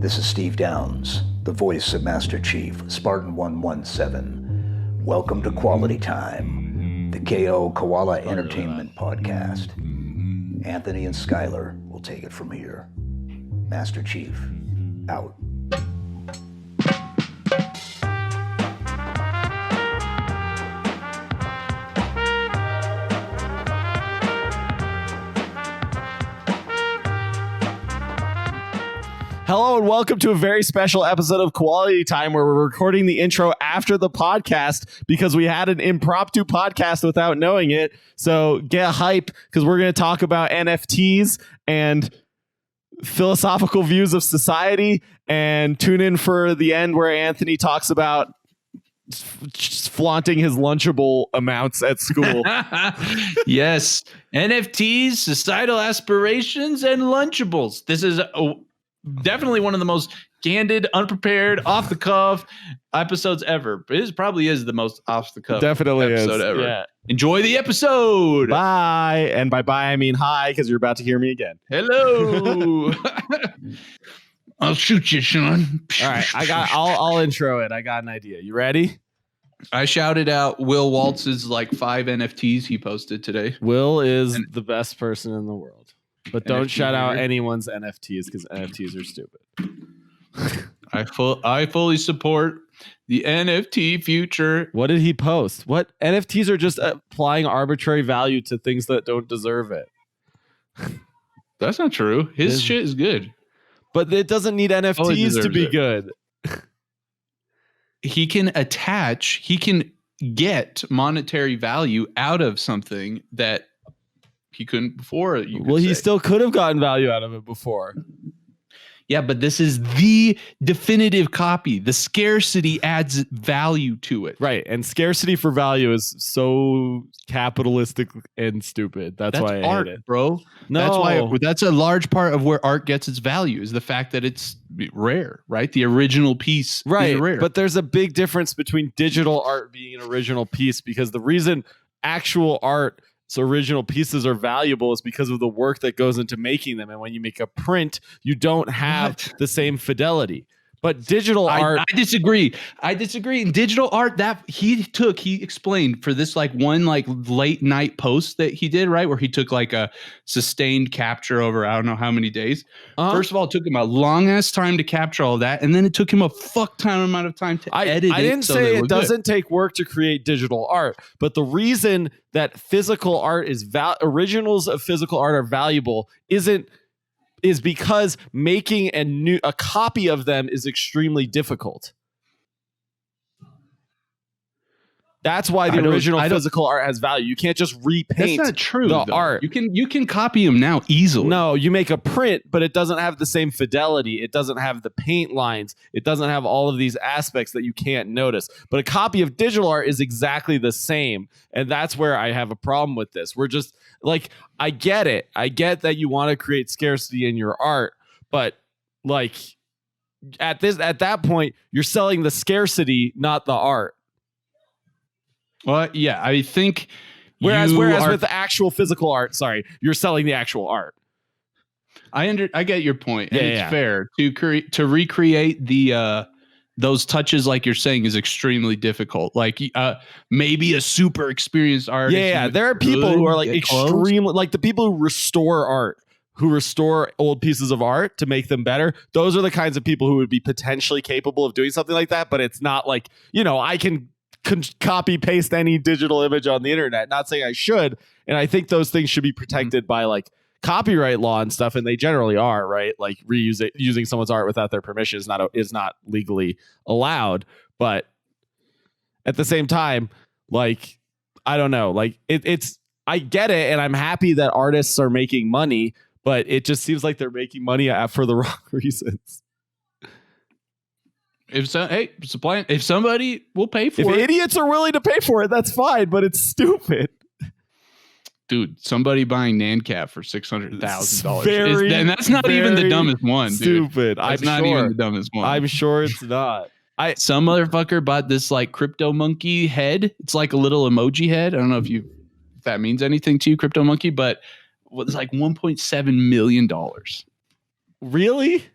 This is Steve Downs, the voice of Master Chief, Spartan 117. Welcome to Quality Time, the KO Koala Entertainment Podcast. Anthony and Skylar will take it from here. Master Chief, out. Hello and welcome to a very special episode of Quality Time where we're recording the intro after the podcast because we had an impromptu podcast without knowing it. So get hype because we're going to talk about NFTs and philosophical views of society, and tune in for the end where Anthony talks about flaunting his Lunchable amounts at school. Yes. NFTs, societal aspirations, and Lunchables. This is definitely one of the most candid, unprepared, off the cuff episodes ever. It probably is the most off the cuff episode ever. Yeah. Enjoy the episode. Bye. And by bye I mean hi, because you're about to hear me again. Hello. I'll shoot you, Sean. All right, I'll intro it. I got an idea. You ready? I shouted out Will Waltz's like 5 NFTs he posted today. Will is the best person in the world. But don't NFT shout out here. anyone's NFTs because NFTs are stupid. I fully support the NFT future. What did he post? What NFTs are just applying arbitrary value to things that don't deserve it. That's not true. His shit is good. But it doesn't need NFTs to be good. He can get monetary value out of something that he couldn't before. He still could have gotten value out of it before. Yeah, but this is the definitive copy. The scarcity adds value to it. Right. And scarcity for value is so capitalistic and stupid. That's why I art, hate it. Bro. No. That's a large part of where art gets its value, is the fact that it's rare, right? The original piece is rare. But there's a big difference between digital art being an original piece, because the reason actual art, so original pieces, are valuable is because of the work that goes into making them. And when you make a print, you don't have the same fidelity. But digital art... I disagree. In digital art, that he explained for this like one like late night post that he did, right? Where he took like a sustained capture over I don't know how many days. First of all, it took him a long ass time to capture all that. And then it took him a fuck ton amount of time to edit it. I didn't say it doesn't take work to create digital art. But the reason that physical art is originals of physical art are valuable is because making a copy of them is extremely difficult. That's why the original physical art has value. You can't just repaint That's not true, the art. You can copy them now easily. No, you make a print, but it doesn't have the same fidelity. It doesn't have the paint lines. It doesn't have all of these aspects that you can't notice. But a copy of digital art is exactly the same. And that's where I have a problem with this. We're just like, I get it. I get that you want to create scarcity in your art, but like at that point, you're selling the scarcity, not the art. Well, yeah, I think. Whereas with the actual physical art, you're selling the actual art. I get your point, and it's fair to recreate the those touches, like you're saying, is extremely difficult. Like maybe a super experienced artist. Yeah, there are people who are like extremely like the people who restore art, who restore old pieces of art to make them better. Those are the kinds of people who would be potentially capable of doing something like that. But it's not like, I can copy paste any digital image on the internet. Not saying I should. And I think those things should be protected by like copyright law and stuff. And they generally are, right? Like using someone's art without their permission is not legally allowed. But at the same time, like, I don't know, like I get it. And I'm happy that artists are making money, but it just seems like they're making money for the wrong reasons. If somebody will pay for it. If idiots are willing to pay for it, that's fine, but it's stupid. Dude, somebody buying NanCat for $600,000. And that's not even the dumbest one, dude. Stupid. That's not even the dumbest one. I'm sure it's not. Some motherfucker bought this like crypto monkey head. It's like a little emoji head. I don't know if that means anything to you, crypto monkey, but it was like $1.7 million. Really?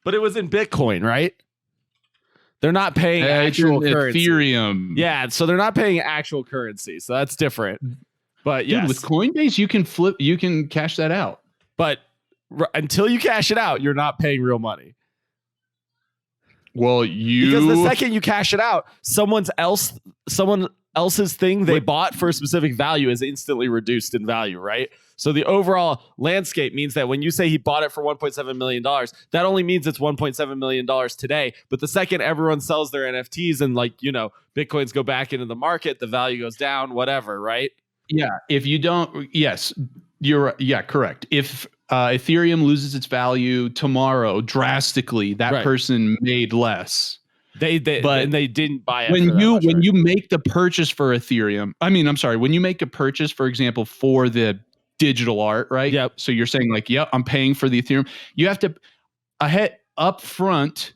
But it was in Bitcoin, right? They're not paying actual currency. Ethereum. Yeah, so they're not paying actual currency. So that's different. But Dude, with Coinbase, you can cash that out. But until you cash it out, you're not paying real money. Well, because the second you cash it out, someone else's thing they bought for a specific value is instantly reduced in value, right? So the overall landscape means that when you say he bought it for $1.7 million, that only means it's $1.7 million today. But the second everyone sells their NFTs and Bitcoins go back into the market, the value goes down, whatever, right? Yeah. If you don't, yes, correct. If Ethereum loses its value tomorrow drastically, that person made less. They didn't buy it. When you make the purchase for Ethereum, when you make a purchase, for example, for the digital art, right? Yep. So you're saying I'm paying for the Ethereum. You have to up front.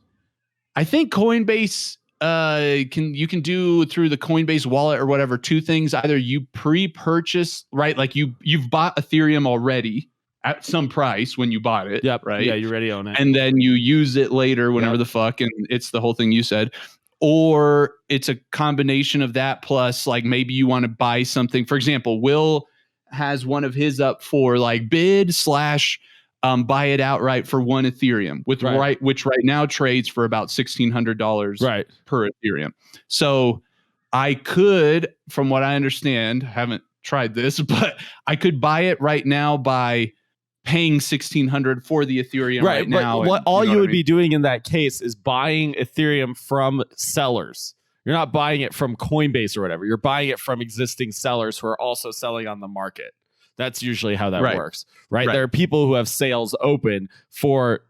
I think Coinbase you can do through the Coinbase wallet or whatever two things. Either you pre-purchase, right? Like you've bought Ethereum already at some price when you bought it. Yep. Right. Yeah, you already own it. And then you use it later whenever the fuck, and it's the whole thing you said. Or it's a combination of that plus maybe you want to buy something. For example, Will has one of his up for bid / buy it outright for one Ethereum which right now trades for about $1,600 per Ethereum. So I could, from what I understand, haven't tried this, but I could buy it right now by paying $1,600 for the Ethereum right now. But all you would be doing in that case is buying Ethereum from sellers. You're not buying it from Coinbase or whatever. You're buying it from existing sellers who are also selling on the market. That's usually how that works, right? There are people who have sales open for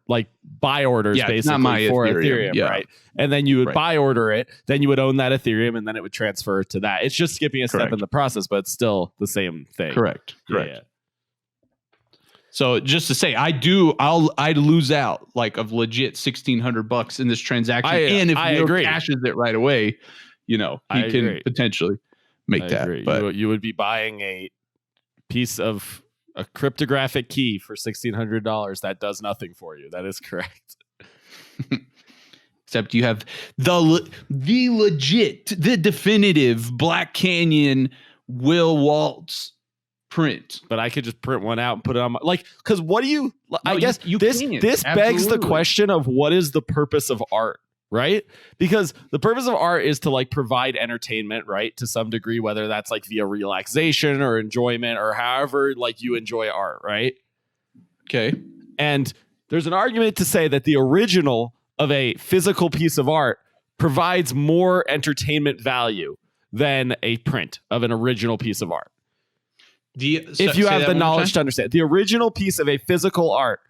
buy orders basically for Ethereum, right? And then you would buy order it, then you would own that Ethereum, and then it would transfer to that. It's just skipping a step in the process, but it's still the same thing. Correct. Yeah. So just to say, I'd lose out of legit $1,600 in this transaction. And if Will cashes it right away, he can potentially make that. Agree. But you would be buying a piece of a cryptographic key for $1,600 that does nothing for you. That is correct. Except you have the definitive Black Canyon Will Waltz print. But I could just print one out and put it on my because what do you I guess you this can't. Begs the question of what is the purpose of art, right? Because the purpose of art is to provide entertainment, right? To some degree, whether that's via relaxation or enjoyment or however you enjoy art, right? Okay. And there's an argument to say that the original of a physical piece of art provides more entertainment value than a print of an original piece of art. If you have the knowledge to understand, the original piece of a physical art,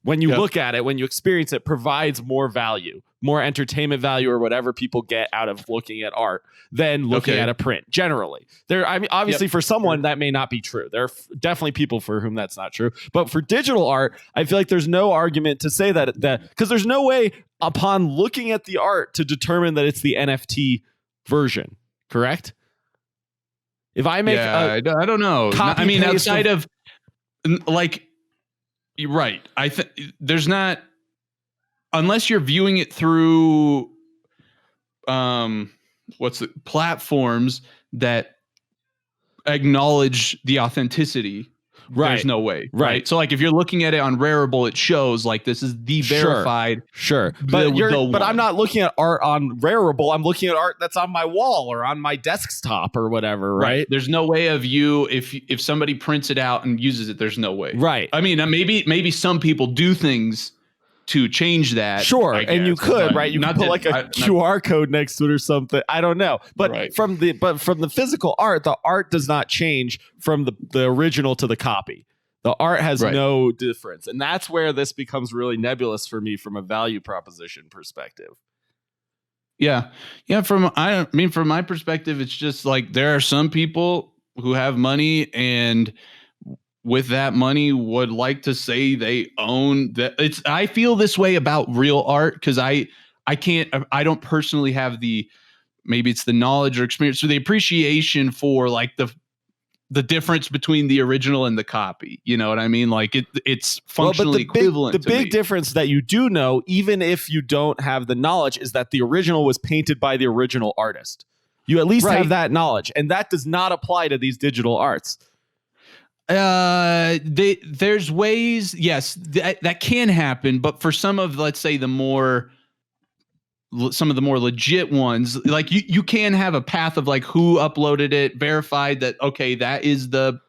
when you look at it, when you experience it, provides more value, more entertainment value, or whatever people get out of looking at art than looking at a print. Generally, obviously for someone that may not be true. There are definitely people for whom that's not true. But for digital art, I feel like there's no argument to say that because there's no way upon looking at the art to determine that it's the NFT version. Correct? If I make I don't know. Outside of you're right. I think there's not, unless you're viewing it through platforms that acknowledge the authenticity. There's no way, right? So if you're looking at it on Rarible, it shows this is the verified. Sure. But I'm not looking at art on Rarible. I'm looking at art that's on my wall or on my desktop or whatever, right? There's no way of you if somebody prints it out and uses it. There's no way, right? Maybe some people do things to change that. Sure, and you could, right? You could put a QR code next to it or something. I don't know, but from the physical art, the art does not change from the original to the copy. The art has no difference, and that's where this becomes really nebulous for me from a value proposition perspective. Yeah. From my perspective, it's just there are some people who have money and with that money would like to say they own that. I feel this way about real art because I don't personally have maybe it's the knowledge or experience or the appreciation for the difference between the original and the copy. You know what I mean? Like it's functionally equivalent. The big difference that you do know, even if you don't have the knowledge, is that the original was painted by the original artist. You at least have that knowledge, and that does not apply to these digital arts. There's ways, yes, that can happen, but for some of, let's say, some of the more legit ones, like you can have a path of like who uploaded it, verified that, okay, that is the,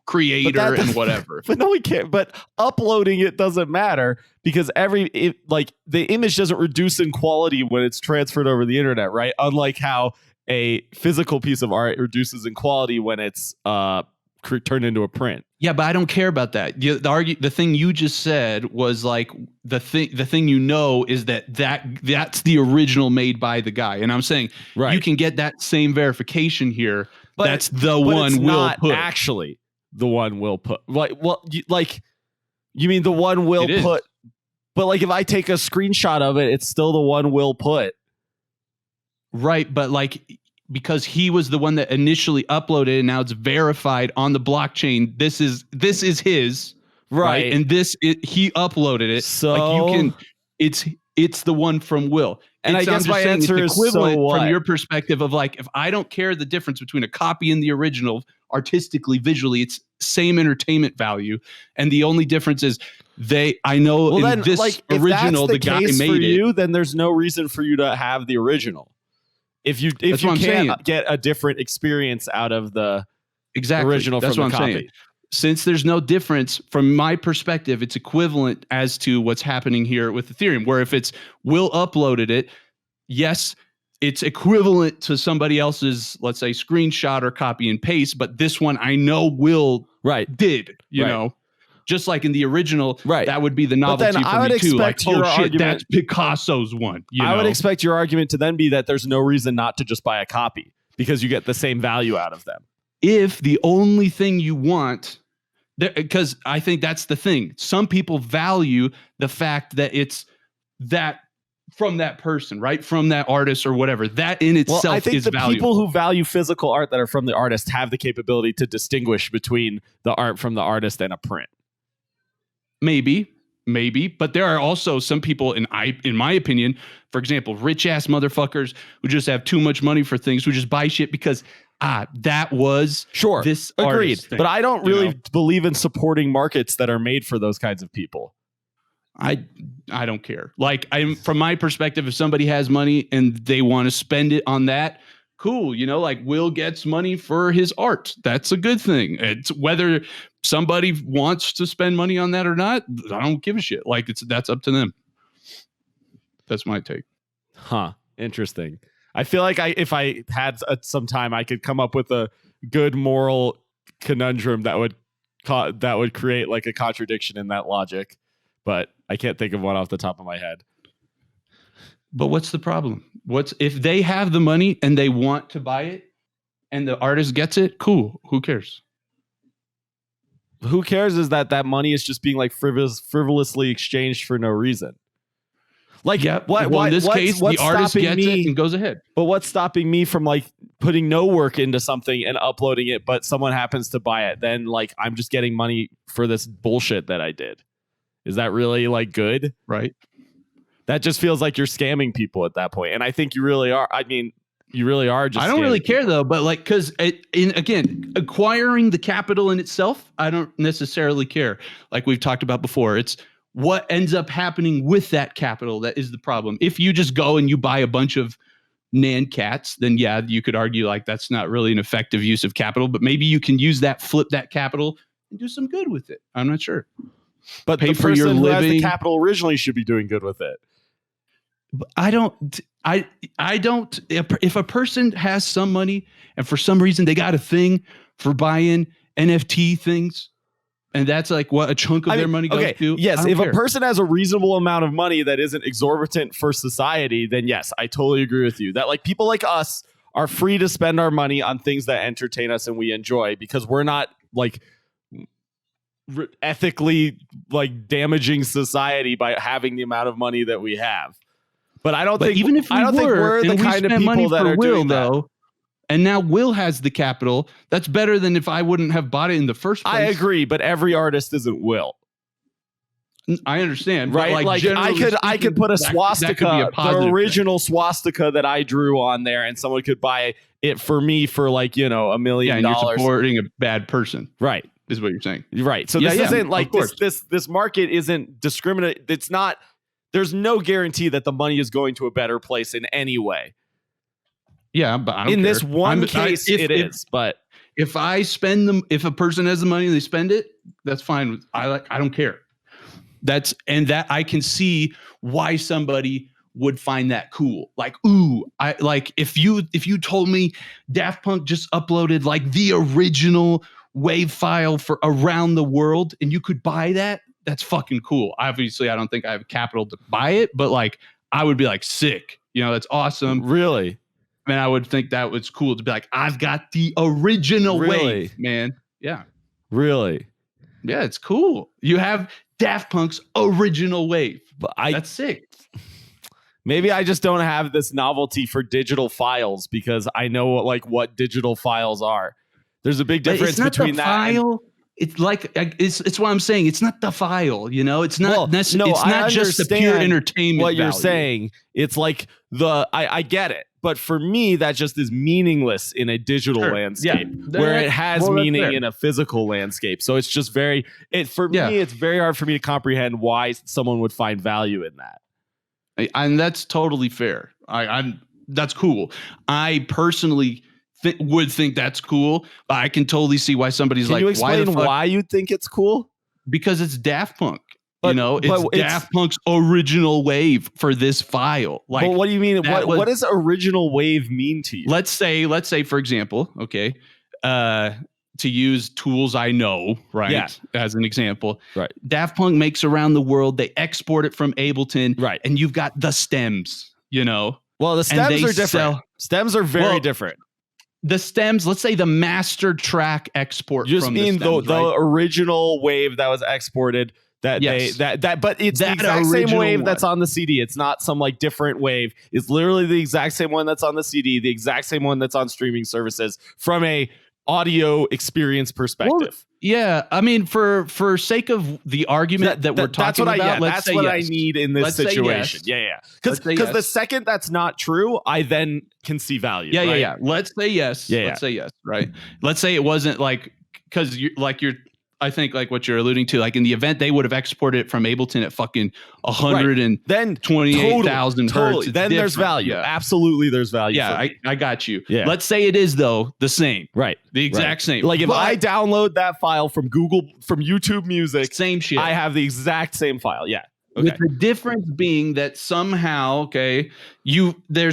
creator and whatever. But no, we can't. But uploading it doesn't matter because the image doesn't reduce in quality when it's transferred over the internet, right? Unlike how a physical piece of art reduces in quality when it's turned into a print. Yeah, but I don't care about that. The thing you just said was like the thing is that's the original made by the guy, and I'm saying you can get that same verification here. But that's the one Will put. Actually, the one Will put. You mean the one Will put? But like if I take a screenshot of it, it's still the one Will put. Right, but like because he was the one that initially uploaded and now it's verified on the blockchain. This is his, right? And he uploaded it. So like you can it's the one from Will. And I guess my answer is equivalent from your perspective of like, if I don't care the difference between a copy and the original artistically, visually, it's same entertainment value. And the only difference is original, the guy made it. Then there's no reason for you to have the original. If you can't get a different experience out of the original from the copy. Saying. Since there's no difference, from my perspective, it's equivalent as to what's happening here with Ethereum, where if it's Will uploaded it, yes, it's equivalent to somebody else's, let's say, screenshot or copy and paste, but this one I know Will did, you know. Just like in the original, that would be the novelty for me too. Like, that's Picasso's one. I would expect your argument to then be that there's no reason not to just buy a copy because you get the same value out of them. If the only thing you want, because I think that's the thing. Some people value the fact that it's that from that person, right? From that artist or whatever. That in itself I think is the valuable. People who value physical art that are from the artist have the capability to distinguish between the art from the artist and a print. Maybe, but there are also some people, in my opinion, for example, rich ass motherfuckers who just have too much money for things, who just buy shit because that was this agreed. Thing, but I don't really believe in supporting markets that are made for those kinds of people. I don't care. Like from my perspective, if somebody has money and they want to spend it on that, cool. Like Will gets money for his art. That's a good thing. It's whether somebody wants to spend money on that or not, I don't give a shit. Like that's up to them. That's my take. Huh. Interesting. I feel like if I had some time, I could come up with a good moral conundrum that would create like a contradiction in that logic, but I can't think of one off the top of my head. But what's the problem? If they have the money and they want to buy it and the artist gets it? Cool. Who cares? Who cares is that money is just being like frivolously exchanged for no reason. Like, in this case, the artist gets it and goes ahead. But what's stopping me from like putting no work into something and uploading it, but someone happens to buy it? Then like I'm just getting money for this bullshit that I did. Is that really like good? Right. That just feels like you're scamming people at that point. And I think you really are. I mean, you really are just. I don't really care though, but like, because again, acquiring the capital in itself, I don't necessarily care. Like we've talked about before, it's what ends up happening with that capital that is the problem. If you just go and you buy a bunch of Nan cats, then yeah, you could argue like that's not really an effective use of capital. But maybe you can flip that capital and do some good with it. I'm not sure. But pay the for person your who living. has the capital originally should be doing good with it. I don't. If a person has some money and for some reason they got a thing for buying NFT things, and that's like what a chunk of their money goes to. Yes, if a person has a reasonable amount of money that isn't exorbitant for society, then yes, I totally agree with you. That like people like us are free to spend our money on things that entertain us and we enjoy because we're not like ethically like damaging society by having the amount of money that we have. But I don't think even if we're the kind of people that are doing that. And now Will has the capital. That's better than if I wouldn't have bought it in the first place. I agree, but every artist isn't Will. I understand, right? But like I could put a swastika, the original swastika that I drew on there, and someone could buy it for me for like $1 million. You're supporting a bad person, right? Is what you're saying, right? So this isn't like this market isn't discriminate. It's not. There's no guarantee that the money is going to a better place in any way. Yeah, but I don't in care. this one case, it is. But if I spend them, if a person has the money and they spend it, that's fine. I don't care. That I can see why somebody would find that cool. Like, ooh, I like if you told me Daft Punk just uploaded like the original wave file for Around the World and you could buy that, that's fucking cool. Obviously, I don't think I have capital to buy it, but like I would be like sick. That's awesome. Really? And I would think that was cool to be like, I've got the original wave, man. Yeah. Really? Yeah, it's cool. You have Daft Punk's original wave. That's sick. Maybe I just don't have this novelty for digital files because I know what digital files are. There's a big difference between that. File. It's like it's what I'm saying. It's not the file, It's not it's not just the pure entertainment. What you're value. saying, it's like I get it, but for me, that just is meaningless in a digital landscape where it has meaning in a physical landscape. So it's just me, it's very hard for me to comprehend why someone would find value in that. And that's totally fair. That's cool. I personally would think that's cool. But I can totally see why somebody's Can you explain why you think it's cool? Because it's Daft Punk. It's Daft Punk's original wave for this file. Like, but what do you mean? What does original wave mean to you? Let's say, for example, to use tools I know, right? Yeah. As an example, right? Daft Punk makes Around the World. They export it from Ableton, right? And you've got the stems, Well, the stems are different. Stems are very different. The stems, let's say the master track export. Just from mean the stems, the original wave that was exported. But it's the exact same wave that's on the CD. It's not some like different wave. It's literally the exact same one that's on the CD, the exact same one that's on streaming services from a audio experience perspective. Well, yeah, I mean, for sake of the argument that we're talking about, that's what I need in this situation. Yeah. Because the second that's not true, I then can see value. Yeah. Let's say yes. Let's say yes. Right. Let's say it wasn't like because I think like what you're alluding to, like in the event they would have exported it from Ableton at fucking 128,000 hertz. Then there's value. Yeah. Absolutely, there's value. Yeah, I got you. Yeah. Let's say it is though the same. Right. The exact same. Like if I download that file from YouTube Music, same shit. I have the exact same file. Yeah. Okay. With the difference being that somehow, there's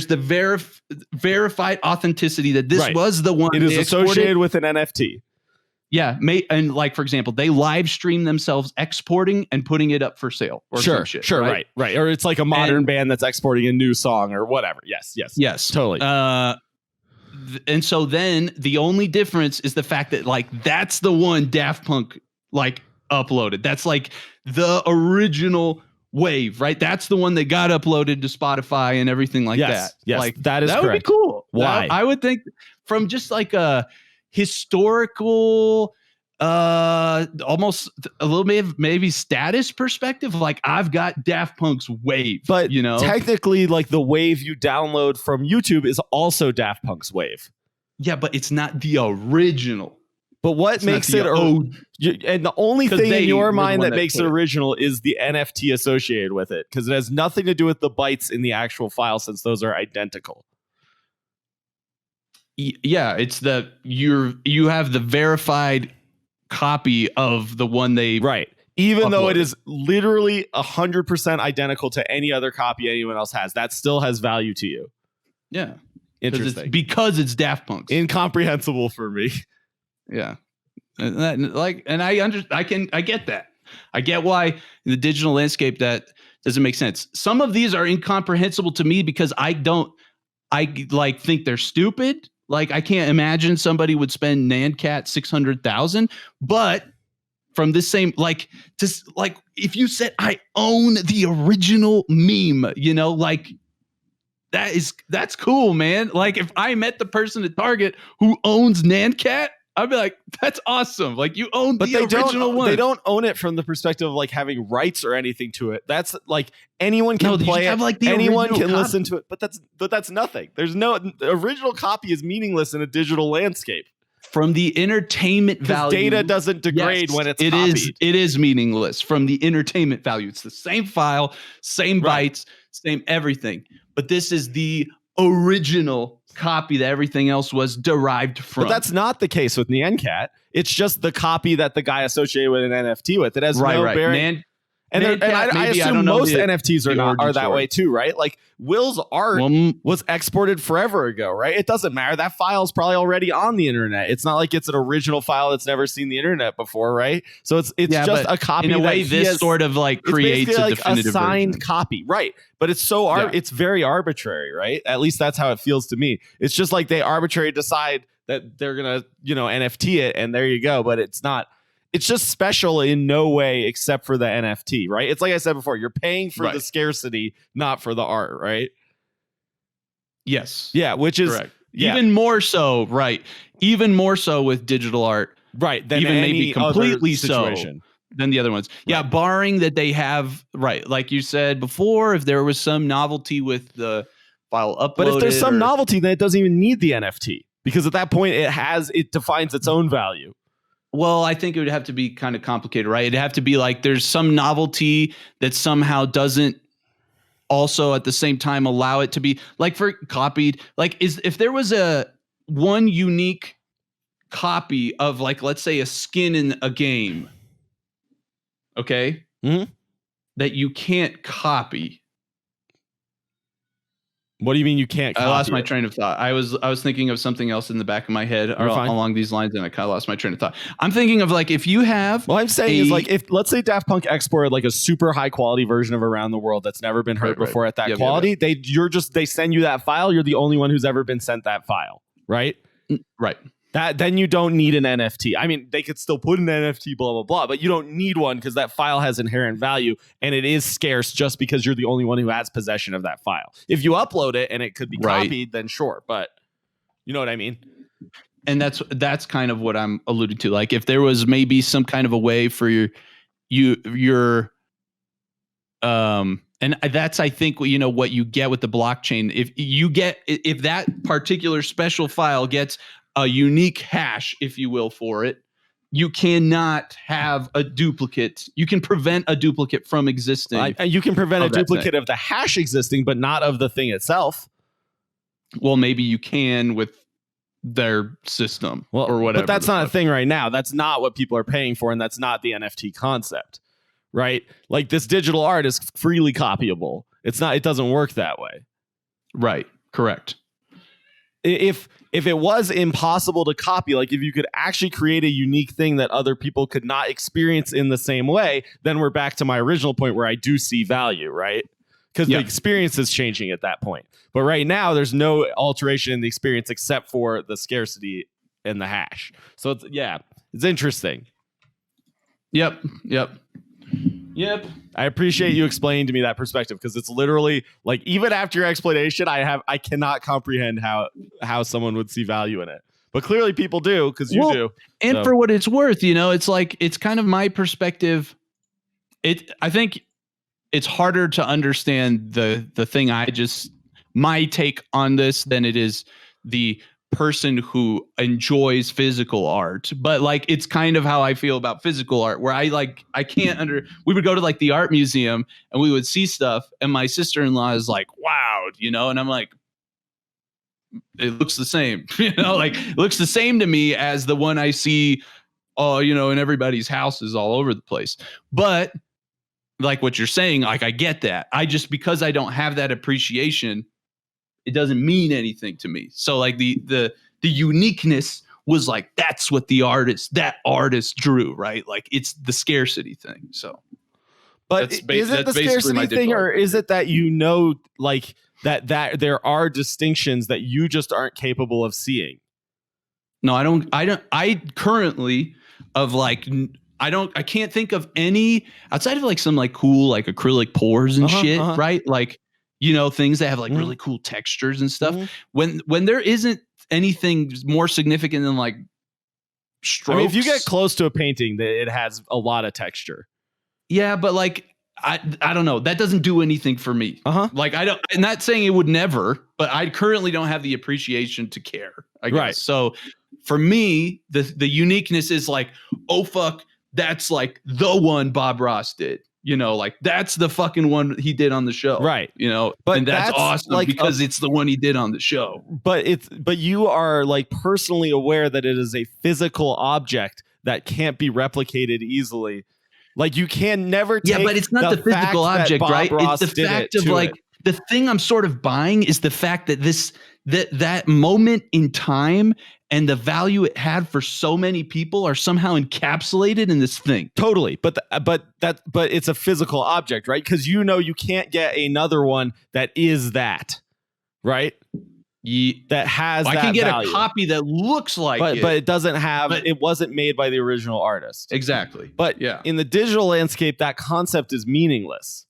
the verified authenticity that this was the one. It is associated with an NFT. Yeah, and like for example, they live stream themselves exporting and putting it up for sale or some shit. Sure, right. Or it's like a modern band that's exporting a new song or whatever. Yes, totally. And so then the only difference is the fact that like that's the one Daft Punk like uploaded. That's like the original wave, right? That's the one that got uploaded to Spotify and everything like that. Yes, like that correct. Would be cool. Why? I would think from just like a historical almost a little bit of maybe status perspective, like I've got Daft Punk's wave, but technically like the wave you download from YouTube is also Daft Punk's wave. Yeah, but it's not the original. But what makes it and the only thing in your mind that makes it original is the NFT associated with it, because it has nothing to do with the bytes in the actual file, since those are identical. Yeah, it's you have the verified copy of the one they even though it is literally 100% identical to any other copy anyone else has, that still has value to you. Yeah, interesting, because it's Daft Punk's. Incomprehensible for me. Yeah, and I get that. I get why in the digital landscape that doesn't make sense. Some of these are incomprehensible to me because I think they're stupid. Like I can't imagine somebody would spend Nancat 600,000, but from this same if you said I own the original meme, like that's cool, man. Like if I met the person at Target who owns Nancat, I'd be like, that's awesome. Like you own the original one. They don't own it from the perspective of like having rights or anything to it. That's like anyone can play it. Like anyone can listen to it, but that's nothing. The original copy is meaningless in a digital landscape. From the entertainment value, data doesn't degrade when it's copied. It is meaningless from the entertainment value. It's the same file, same bytes, same everything. But this is the original copy that everything else was derived from. But that's not the case with Nancat. It's just the copy that the guy associated with an NFT with. It has no bearing. And I assume most NFTs are that way too, right? Like Will's art was exported forever ago, right? It doesn't matter. That file is probably already on the internet. It's not like it's an original file that's never seen the internet before, right? So it's just a copy. In a way, this sort of like creates a definitive signed version. Copy, right? But it's it's very arbitrary, right? At least that's how it feels to me. It's just like they arbitrarily decide that they're gonna, NFT it, and there you go. But it's not. It's just special in no way except for the NFT, right? It's like I said before, you're paying for the scarcity, not for the art, right? Yes. Yeah, which is correct. Even more so, right? Even more so with digital art, right? Than even maybe completely so than the other ones. Yeah, barring that they have, right? Like you said before, if there was some novelty with the file uploaded. But if there's some novelty, then it doesn't even need the NFT because at that point it defines its own value. Well, I think it would have to be kind of complicated, right? It'd have to be like there's some novelty that somehow doesn't also at the same time allow it to be like for copied. Like if there was one unique copy of like, let's say a skin in a game, okay, that you can't copy. What do you mean you can't copy I lost my train of thought. I was thinking of something else in the back of my head along these lines, and I kind of lost my train of thought. I'm thinking of like if you have. Well, I'm saying is like if let's say Daft Punk exported like a super high quality version of Around the World that's never been heard before at that quality, they send you that file. You're the only one who's ever been sent that file, right? Right. Then you don't need an NFT. I mean, they could still put an NFT, blah, blah, blah, but you don't need one because that file has inherent value and it is scarce just because you're the only one who has possession of that file. If you upload it and it could be copied, then sure, but you know what I mean? And that's kind of what I'm alluding to. Like if there was maybe some kind of a way for your and that's, I think, what you get with the blockchain. If that particular special file gets a unique hash, if you will, for it, you cannot have a duplicate. You can prevent a duplicate from existing. You can prevent a duplicate of the hash existing, but not of the thing itself. Well, maybe you can with their system or whatever. But that's not a thing right now. That's not what people are paying for, and that's not the NFT concept, right? Like this digital art is freely copyable. It's not. It doesn't work that way. Right. Correct. If it was impossible to copy, like if you could actually create a unique thing that other people could not experience in the same way, then we're back to my original point where I do see value, right? Because the experience is changing at that point. But right now, there's no alteration in the experience except for the scarcity and the hash. So it's interesting. Yep. I appreciate you explaining to me that perspective because it's literally like even after your explanation, I cannot comprehend how someone would see value in it. But clearly people do because you do. And for what it's worth, it's like it's kind of my perspective. I think it's harder to understand the thing my take on this than it is the person who enjoys physical art, but like it's kind of how I feel about physical art where we would go to like the art museum and we would see stuff and my sister-in-law is like wowed, and I'm like it looks the same, like it looks the same to me as the one I see in everybody's houses all over the place. But like what you're saying, like I get that. Because I don't have that appreciation, it doesn't mean anything to me. So like the uniqueness was like, that's what that artist drew, right? Like it's the scarcity thing. So, but is it the scarcity thing or is it that, like that there are distinctions that you just aren't capable of seeing? No, I currently of like, I can't think of any outside of like some like cool, like acrylic pours and shit. Right. Like, things that have like really cool textures and stuff. Mm-hmm. When there isn't anything more significant than like strokes. I mean, if you get close to a painting, it has a lot of texture. Yeah, but like I don't know. That doesn't do anything for me. Like I'm not saying it would never, but I currently don't have the appreciation to care, I guess. Right. So for me, the uniqueness is like, oh fuck, that's like the one Bob Ross did. Like that's the fucking one he did on the show. Right. But and that's awesome like because it's the one he did on the show. But you are like personally aware that it is a physical object that can't be replicated easily. Like you can never take but it's not the physical object, right? Ross it's the fact of like the thing I'm sort of buying is the fact that that moment in time and the value it had for so many people are somehow encapsulated in this thing. Totally. But it's a physical object, right? Because you can't get another one that is that, right? That has I that can get value. a copy that looks like it. But it doesn't have, it wasn't made by the original artist. Exactly. But in the digital landscape, that concept is meaningless.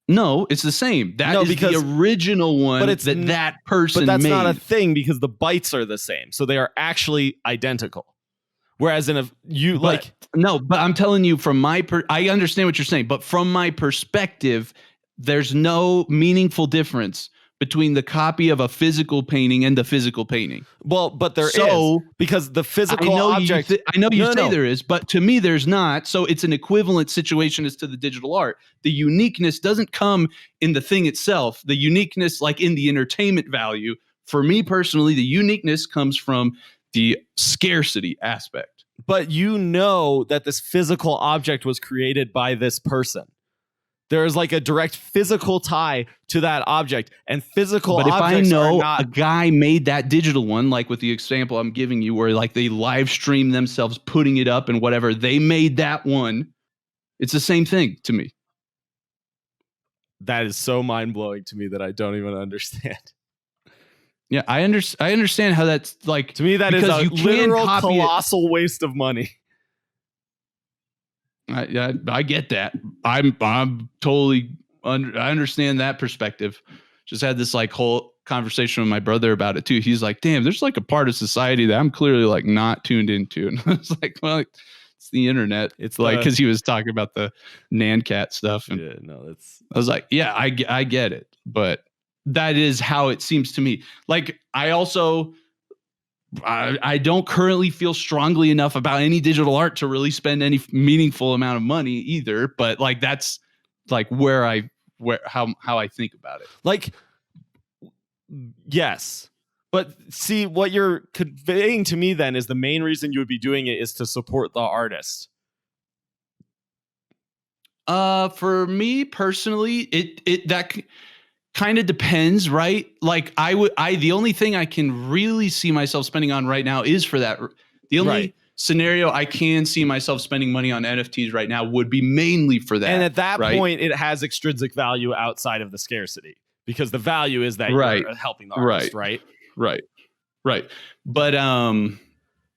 No, it's the same. That is the original one, but it's that person But that's made. not a thing because the bytes are the same. So they are actually identical. Whereas in no, but I'm telling you from I understand what you're saying, but from my perspective, there's no meaningful difference between the copy of a physical painting and the physical painting. Well, but there is because the physical object. I know you say there is, but to me there's not. So it's an equivalent situation as to the digital art. The uniqueness doesn't come in the thing itself. The uniqueness, like in the entertainment value, for me personally, the uniqueness comes from the scarcity aspect. But that this physical object was created by this person. There is like a direct physical tie to that object, and physical objects. But if I know a guy made that digital one, like with the example I'm giving you, where like they live stream themselves putting it up and whatever, they made that one. It's the same thing to me. That is so mind blowing to me that I don't even understand. Yeah, I understand how that's like. To me, that is a literal colossal waste of money. I get that. I'm totally I understand that perspective. Just had this like whole conversation with my brother about it too. He's like, "Damn, there's like a part of society that I'm clearly like not tuned into." And I was like, "Well, it's the internet." It's like because he was talking about the NanCat stuff. And I was like, "Yeah, I get it," but that is how it seems to me. Like I don't currently feel strongly enough about any digital art to really spend any meaningful amount of money either. But like, that's like how I think about it. Like, yes. But see, what you're conveying to me then is the main reason you would be doing it is to support the artist. For me personally, that kind of depends, right? Like the only thing I can really see myself spending on right now is for that. The only scenario I can see myself spending money on NFTs right now would be mainly for that. And at that point, it has extrinsic value outside of the scarcity because the value is that you're helping the artist, right? Right. But I'm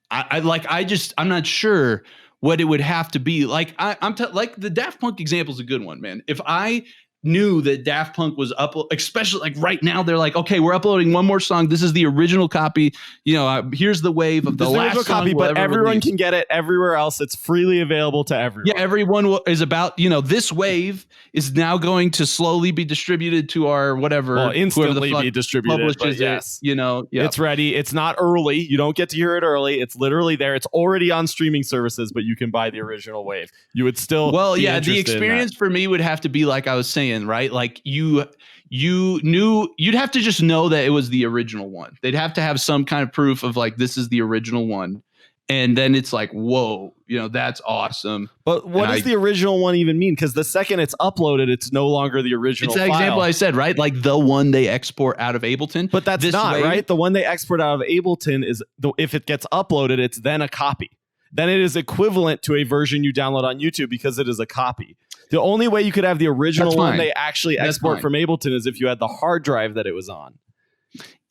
not sure what it would have to be. Like like the Daft Punk example is a good one, man. If I knew that Daft Punk was especially like right now, they're like, okay, we're uploading one more song. This is the original copy. Here's the wave of the last copy, song, but everyone can get it everywhere else. It's freely available to everyone. Yeah, everyone is about, this wave is now going to slowly be distributed to our whatever. Well, instantly be distributed. But yes, it's ready. It's not early. You don't get to hear it early. It's literally there. It's already on streaming services, but you can buy the original wave. You would still. Well, the experience for me would have to be like I was saying, right? Like you'd have to just know that it was the original one. They'd have to have some kind of proof of like, this is the original one. And then it's like, whoa, that's awesome. But what does the original one even mean? Because the second it's uploaded, it's no longer the original It's that example I said, right? Like the one they export out of Ableton. But that's not, right? The one they export out of Ableton is, if it gets uploaded, it's then a copy. Then it is equivalent to a version you download on YouTube because it is a copy. The only way you could have the original one they actually export from Ableton is if you had the hard drive that it was on.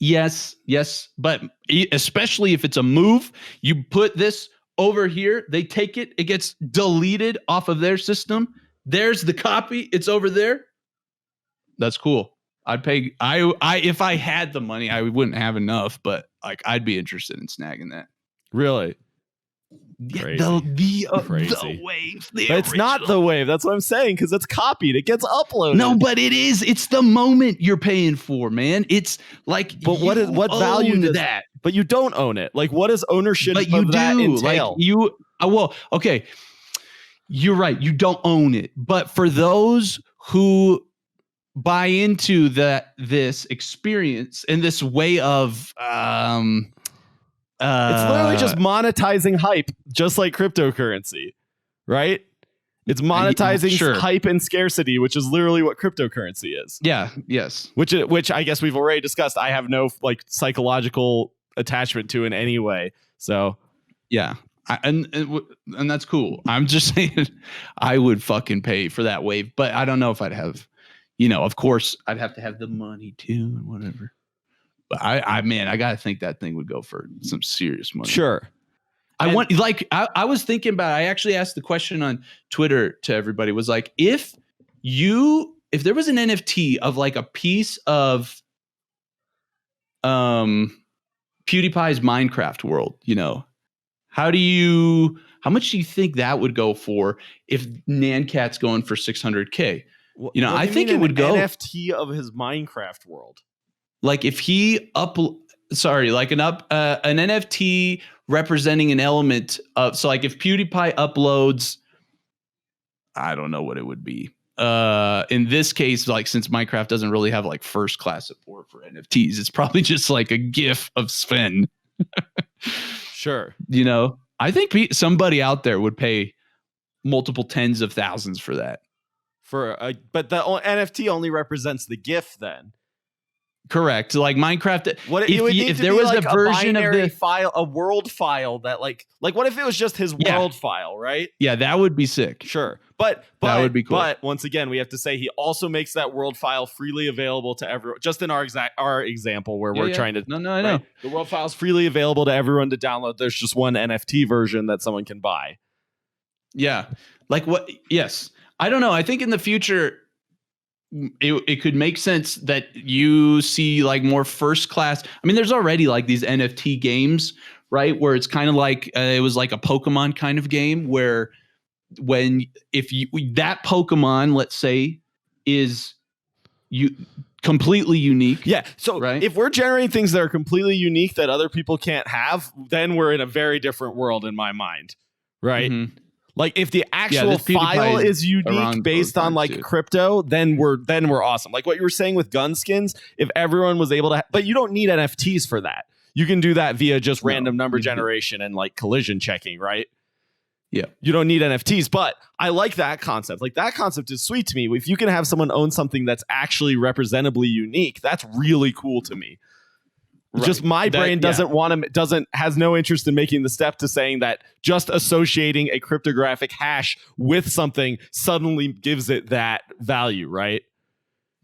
Yes. But especially if it's a move, you put this over here, they take it, it gets deleted off of their system. There's the copy. It's over there. That's cool. I'd pay. I if I had the money, I wouldn't have enough, but like I'd be interested in snagging that. Really? Crazy. Crazy. The wave. The But it's not the wave. That's what I'm saying, because it's copied. It gets uploaded. No, but it is. It's the moment you're paying for, man. It's like, but what value does that? But you don't own it. Like, what does ownership But you of that do. entail? Like well, okay. You're right. You don't own it. But for those who buy into this experience and this way of it's literally just monetizing hype, just like cryptocurrency, right? It's monetizing hype and scarcity, which is literally what cryptocurrency is. Yeah. Yes. Which I guess we've already discussed. I have no like psychological attachment to in any way. So yeah. And that's cool. I'm just saying I would fucking pay for that wave, but I don't know if I'd have, of course I'd have to have the money too and whatever. But I gotta think that thing would go for some serious money. Sure. I was thinking about it. I actually asked the question on Twitter to everybody, was like, if there was an NFT of like a piece of PewDiePie's Minecraft world, how much do you think that would go for if Nancat's going for 600K? I think it would go NFT of his Minecraft world. Like if he an NFT representing an element of, so like if PewDiePie uploads, I don't know what it would be. In this case, like since Minecraft doesn't really have like first class support for NFTs, it's probably just like a GIF of Sven. Sure. I think somebody out there would pay multiple tens of thousands for that. But the NFT only represents the GIF then. Correct. Like Minecraft. If there was like a version of the file, a world file that like what if it was just his world file, right? Yeah, that would be sick. Sure. But that would be cool. But once again, we have to say he also makes that world file freely available to everyone. Just in our example where we're trying to. No, I know. The world file is freely available to everyone to download. There's just one NFT version that someone can buy. Yeah. Like what? Yes. I don't know. I think in the future, it could make sense that you see like more first class. I mean, there's already like these NFT games, right? Where it's kind of like it was like a Pokemon kind of game where that Pokemon, let's say, is completely unique. Yeah. So if we're generating things that are completely unique that other people can't have, then we're in a very different world in my mind, right? Mm-hmm. Like if the actual file is unique based on like crypto, then we're awesome. Like what you were saying with gun skins, if everyone was able to, but you don't need NFTs for that. You can do that via just random number generation and like collision checking, right? Yeah. You don't need NFTs, but I like that concept. Like that concept is sweet to me. If you can have someone own something that's actually representably unique, that's really cool to me. Right. Just my brain has no interest in making the step to saying that just associating a cryptographic hash with something suddenly gives it that value, right?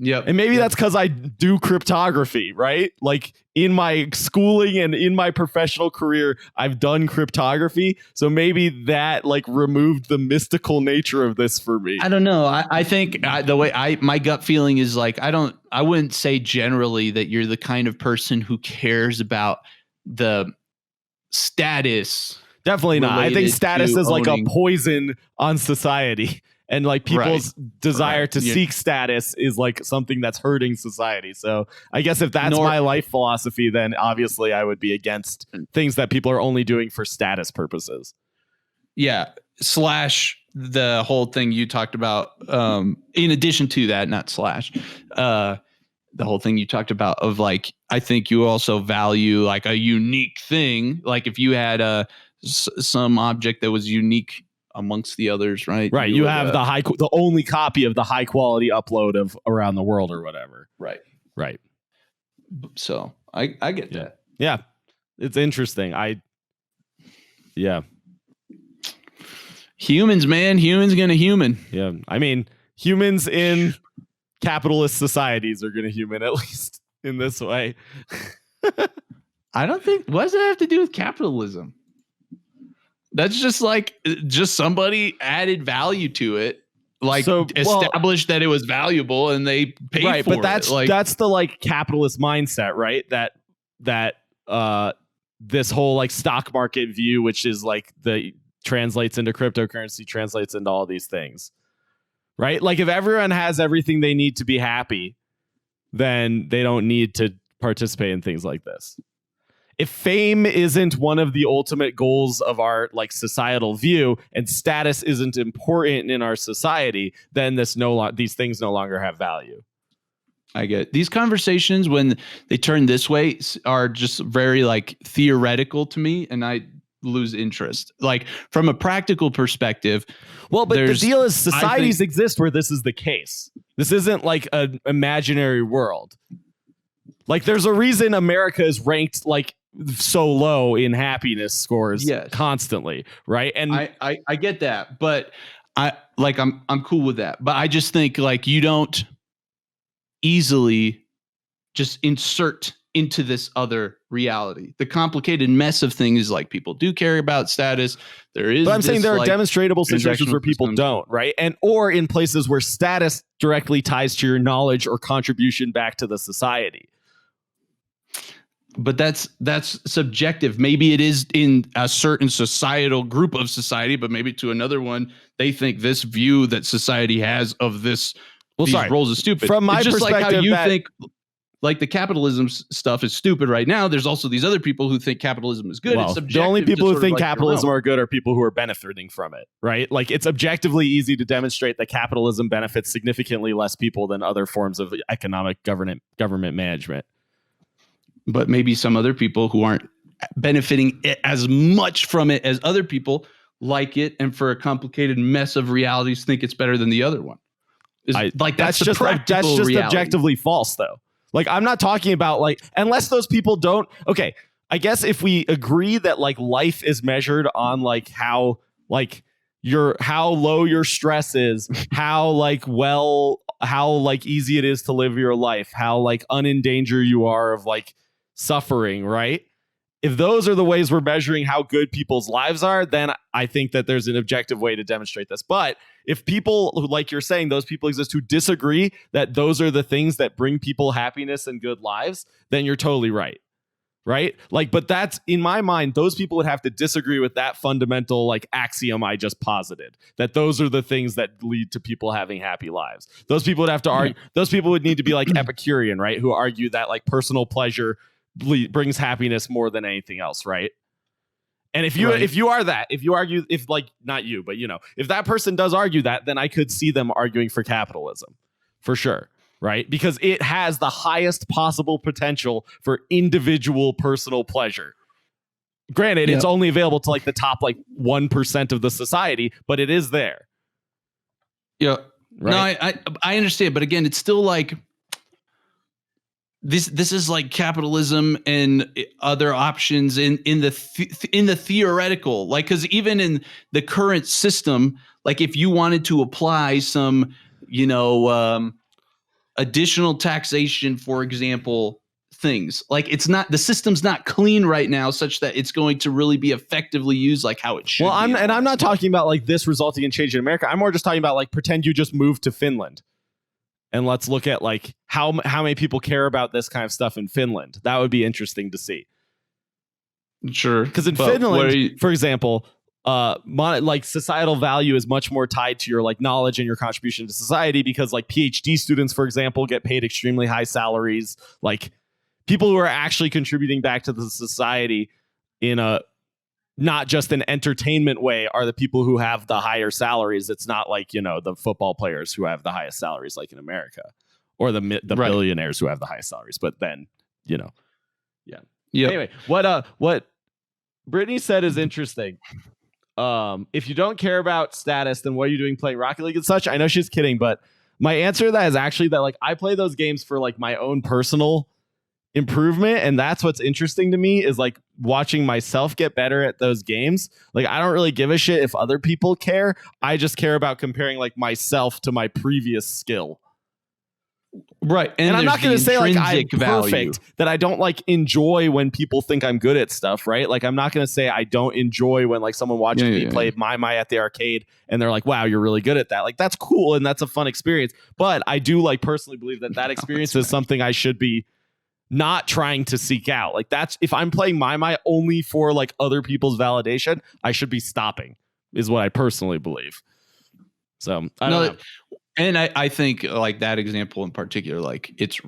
Yeah. And maybe that's because I do cryptography, right? Like in my schooling and in my professional career, I've done cryptography. So maybe that like removed the mystical nature of this for me. I don't know. I think the way my gut feeling is like, I wouldn't say generally that you're the kind of person who cares about the status. Definitely not. I think status is like a poison on society. And like people's desire to seek status is like something that's hurting society. So I guess if that's my life philosophy, then obviously I would be against things that people are only doing for status purposes. Yeah. / the whole thing you talked about. In addition to that, not / the whole thing you talked about of like, I think you also value like a unique thing. Like if you had some object that was unique amongst the others, right? Right. You have the only copy of the high quality upload of around the world or whatever. Right. Right. So I get that. Yeah. It's interesting. Humans, man. Humans gonna human. Yeah. I mean, humans in capitalist societies are gonna human, at least in this way. I don't think. What does that have to do with capitalism? That's just like somebody added value to it established that it was valuable and they paid right, for but that's the like capitalist mindset, right? That this whole like stock market view, which is like translates into cryptocurrency, translates into all these things, right? Like if everyone has everything they need to be happy, then they don't need to participate in things like this. If fame isn't one of the ultimate goals of our like societal view and status isn't important in our society, then these things no longer have value. I get these conversations when they turn this way are just very like theoretical to me, and I lose interest. Like from a practical perspective. Well, but the deal is societies exist where this is the case. This isn't like an imaginary world. Like there's a reason America is ranked like so low in happiness scores constantly, right? And I get that, but I'm cool with that. But I just think like you don't easily just insert into this other reality. The complicated mess of things is like people do care about status. There is, but I'm saying there are like, demonstrable situations where people don't, right? And or in places where status directly ties to your knowledge or contribution back to the society. But that's subjective. Maybe it is in a certain societal group of society, but maybe to another one, they think this view that society has of these roles is stupid. From my perspective, like how you think like the capitalism stuff is stupid right now. There's also these other people who think capitalism is good. Well, the only people who think capitalism are good are people who are benefiting from it, right? Like it's objectively easy to demonstrate that capitalism benefits significantly less people than other forms of economic government management. But maybe some other people who aren't benefiting as much from it as other people like it, and for a complicated mess of realities think it's better than the other one. That's just objectively false, though. Like I'm not talking about like unless those people don't. Okay, I guess if we agree that like life is measured on like how low your stress is, how easy it is to live your life, how like unindanger you are of like suffering, right? If those are the ways we're measuring how good people's lives are, then I think that there's an objective way to demonstrate this. But if people, like you're saying, those people exist who disagree that those are the things that bring people happiness and good lives, then you're totally right. Right? Like, but that's in my mind, those people would have to disagree with that fundamental like axiom I just posited, that those are the things that lead to people having happy lives. Those people would have to argue, those people would need to be like Epicurean, right? Who argue that like personal pleasure brings happiness more than anything else, right? And if you argue, if like not you, but you know, if that person does argue that, then I could see them arguing for capitalism for sure, right? Because it has the highest possible potential for individual personal pleasure. Granted, it's only available to like the top like 1% of the society, but it is there. Yeah, right? No, I understand, but again, it's still like. This is like capitalism and other options in the theoretical, like, because even in the current system, like if you wanted to apply some, additional taxation, for example, things like the system's not clean right now such that it's going to really be effectively used like how it should. Well, I'm not talking about like this resulting in change in America. I'm more just talking about like pretend you just moved to Finland. And let's look at like how many people care about this kind of stuff in Finland. That would be interesting to see. Sure, because in Finland, for example, like societal value is much more tied to your like knowledge and your contribution to society. Because like PhD students, for example, get paid extremely high salaries. Like people who are actually contributing back to the society in a not just an entertainment way are the people who have the higher salaries. It's not like, the football players who have the highest salaries like in America or the billionaires who have the highest salaries. But then, yeah. Anyway, what Brittany said is interesting. If you don't care about status, then what are you doing playing Rocket League and such? I know she's kidding, but my answer to that is actually that like I play those games for like my own personal improvement, and that's what's interesting to me is like watching myself get better at those games. Like I don't really give a shit if other people care. I just care about comparing like myself to my previous skill. Right. And I'm not going to say like I'm intrinsic value. perfect, that I don't like enjoy when people think I'm good at stuff, right? Like I'm not going to say I don't enjoy when like someone watches me play My at the arcade and they're like, wow, you're really good at that. Like that's cool and that's a fun experience. But I do like personally believe that experience is something I should be not trying to seek out. Like that's, if I'm playing My only for like other people's validation, I should be stopping, is what I personally believe. So I don't know. And I think like that example in particular, like it's,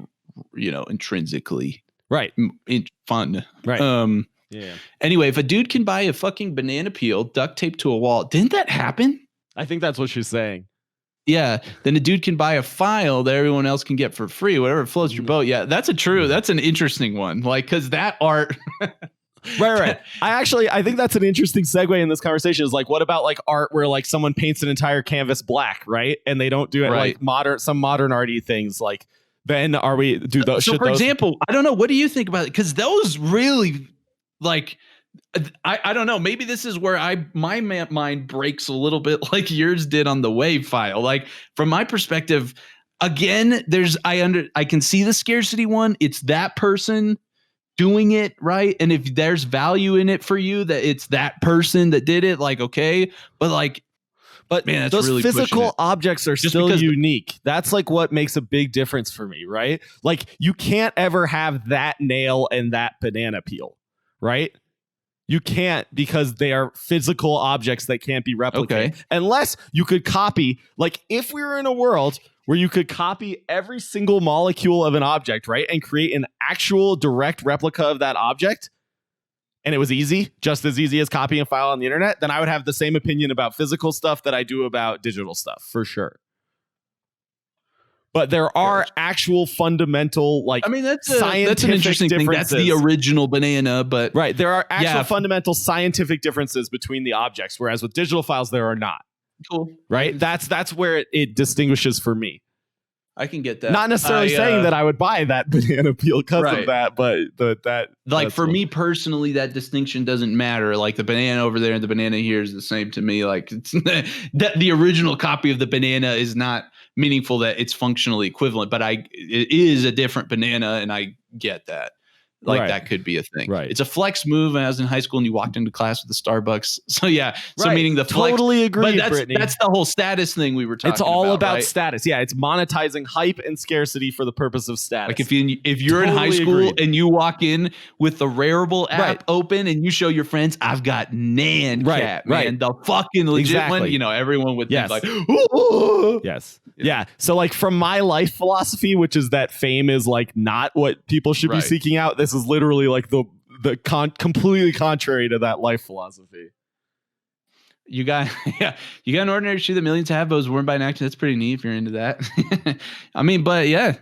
intrinsically right, fun. Right. Anyway, if a dude can buy a fucking banana peel duct taped to a wall, didn't that happen? I think that's what she's saying. Yeah. Then a dude can buy a file that everyone else can get for free, whatever floats your boat. Yeah, that's an interesting one. Like, because that art. Right. I think that's an interesting segue in this conversation, is like, what about like art where like someone paints an entire canvas black, right? And they don't do it like some modern arty things. Like, then are we do those? So for example, I don't know. What do you think about it? Because those really like, I don't know. Maybe this is where my mind breaks a little bit like yours did on the wave file. Like from my perspective, again, I can see the scarcity one. It's that person doing it, right? And if there's value in it for you, that it's that person that did it, like, okay. But man, that's those really physical objects are still unique. That's like what makes a big difference for me, right? Like you can't ever have that nail and that banana peel, right? You can't, because they are physical objects that can't be replicated unless you could copy. Like if we were in a world where you could copy every single molecule of an object, right, and create an actual direct replica of that object, and it was easy, just as easy as copying a file on the internet, then I would have the same opinion about physical stuff that I do about digital stuff, for sure. But there are actual fundamental, like, that's an interesting thing. That's the original banana, but right, there are actual fundamental scientific differences between the objects, whereas with digital files there are not. Cool. Right? That's where it distinguishes for me. I can get that. Not necessarily saying that I would buy that banana peel because of that, but that like for me personally, that distinction doesn't matter. Like the banana over there and the banana here is the same to me. Like it's that the original copy of the banana is not meaningful, that it's functionally equivalent, but it is a different banana, and I get that. Like that could be a thing. Right. It's a flex move. When I was in high school and you walked into class with the Starbucks. So yeah. So meaning the flex. Totally agree, but Brittany. That's the whole status thing we were talking about. It's all about right? status. Yeah. It's monetizing hype and scarcity for the purpose of status. Like if you're in high school and you walk in with the Rarible app open and you show your friends, I've got Nan Cat, man, the fucking legit one. Everyone would think like, ooh. Yes. Yeah. So like from my life philosophy, which is that fame is like not what people should be seeking out. This is literally like the completely contrary to that life philosophy. You got an ordinary shoe that millions have, but was worn by an actor. That's pretty neat if you're into that. I mean, but yeah,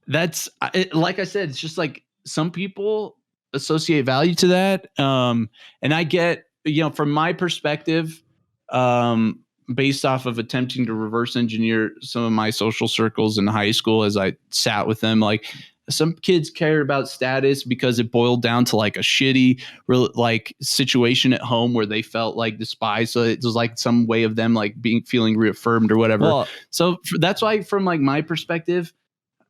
that's like I said, it's just like some people associate value to that. And I get, from my perspective, based off of attempting to reverse engineer some of my social circles in high school as I sat with them, like some kids cared about status because it boiled down to like a shitty like situation at home where they felt like despised. So it was like some way of them like feeling reaffirmed or whatever. Well, so that's why from like my perspective,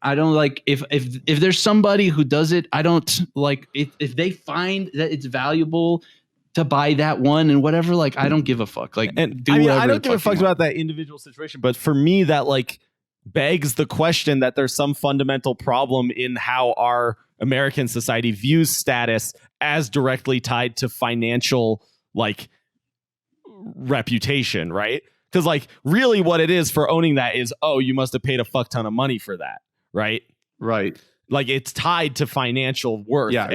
I don't like if there's somebody who does it, I don't like if they find that it's valuable to buy that one and whatever, like I don't give a fuck. Like, and I don't give a fuck about that individual situation, but for me, that like begs the question that there's some fundamental problem in how our American society views status as directly tied to financial like reputation, right? Because like really what it is for owning that is, oh, you must have paid a fuck ton of money for that, right? Right. Like it's tied to financial worth. Yeah.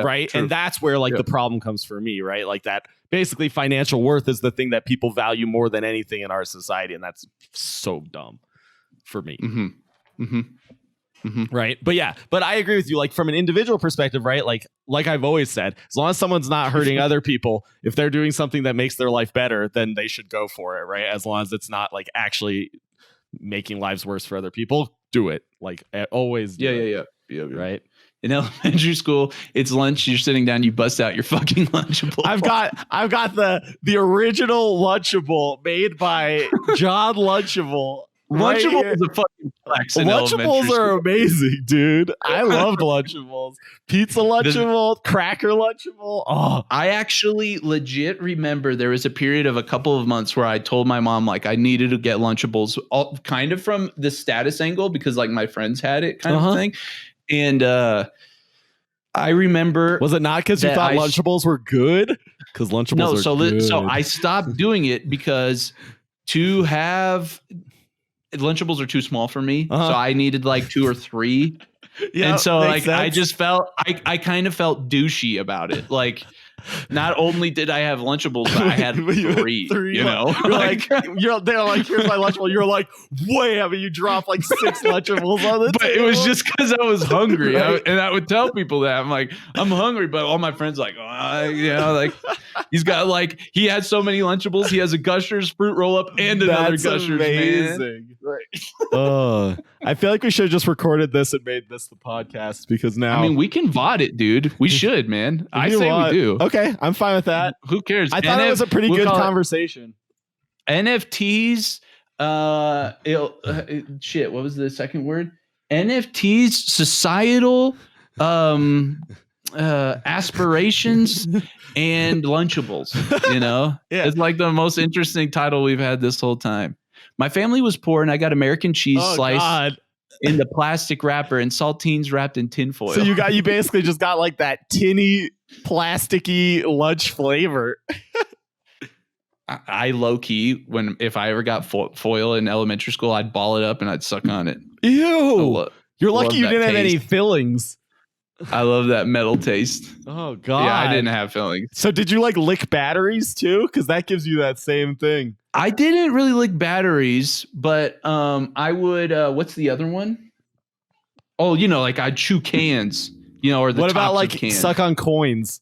Right. True. And that's where like the problem comes for me, right? Like that basically financial worth is the thing that people value more than anything in our society. And that's so dumb for me. Right. But I agree with you. Like from an individual perspective, right? Like I've always said, as long as someone's not hurting other people, if they're doing something that makes their life better, then they should go for it. Right. As long as it's not like actually making lives worse for other people, do it. Like always. Yeah. Right. In elementary school, it's lunch. You're sitting down. You bust out your fucking Lunchable. I've got the original Lunchable made by John Lunchable. right Lunchables here. is a fucking flex in Lunchables elementary are school. amazing, dude. I loved Lunchables. Pizza Lunchable, cracker Lunchable. Oh, I actually legit remember there was a period of a couple of months where I told my mom like I needed to get Lunchables, all kind of from the status angle because like my friends had it kind of thing. And I remember, was it not because you thought Lunchables were good? Because Lunchables are good. So I stopped doing it because to have Lunchables are too small for me. So I needed like 2 or 3. And so like sense. I just felt I kind of felt douchey about it. Like not only did I have Lunchables, but I had 3, you know? You're like, they're like, here's my Lunchable. You're like, wham, you drop like 6 Lunchables on it. But it was just because I was hungry. Right. And I would tell people that. I'm like, I'm hungry. But all my friends like, like he's got like, he had so many Lunchables. He has a Gushers fruit roll up and another Gushers, amazing. Man. Right. I feel like we should have just recorded this and made this the podcast because now. I mean, we can VOD it, dude. We should, man. I say we do. Okay, I'm fine with that. Who cares? I thought it was a pretty good conversation. NFTs. Shit. What was the second word? NFTs. Societal. Aspirations and Lunchables. You know, it's like the most interesting title we've had this whole time. My family was poor, and I got American cheese slice in the plastic wrapper and saltines wrapped in tinfoil. So you basically just got like that tinny, plasticky lunch flavor. I low key if I ever got foil in elementary school, I'd ball it up and I'd suck on it. Ew! You're lucky you didn't have any fillings. I love that metal taste. Oh god! Yeah, I didn't have fillings. So did you like lick batteries too? Because that gives you that same thing. I didn't really lick batteries, but I would. What's the other one? Oh, you know, like I'd chew cans. You know, or the what about like cans. Suck on coins?